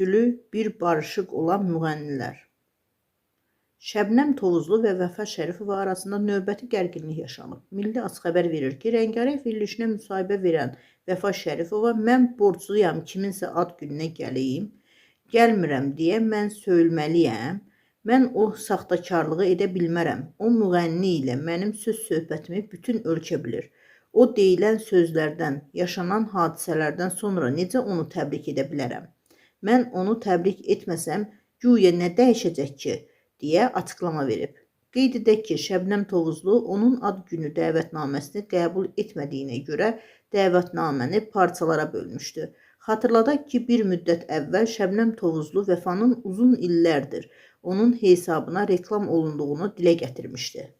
örtülü bir barışıq olan müğənnilər. Şəbnəm Tovuzlu və Vəfa Şərifova arasında növbəti gərginlik yaşanıb. Milli Açıq xəbər verir ki, Rəngarəng verilişinə müsahibə verən Vəfa Şərifova mən borcluyam kiminsə ad gününə gəleyim, gəlmirəm deyə mən söyülməliyəm, mən o saxtakarlığı edə bilmərəm. O müğənni ilə mənim söz söhbətimi bütün ölkə bilir. O deyilən sözlərdən, yaşanan hadisələrdən sonra necə onu təbrik edə bilərəm? Mən onu təbrik etməsəm, güya nə dəyişəcək ki? Deyə açıqlama verib. Qeyd edək ki, Şəbnəm Tovuzlu onun ad günü dəvətnaməsini qəbul etmədiyinə görə dəvətnaməni parçalara bölmüşdü. Xatırladaq ki, bir müddət əvvəl Şəbnəm Tovuzlu Vəfanın uzun illərdir onun hesabına reklam olunduğunu dilə gətirmişdi.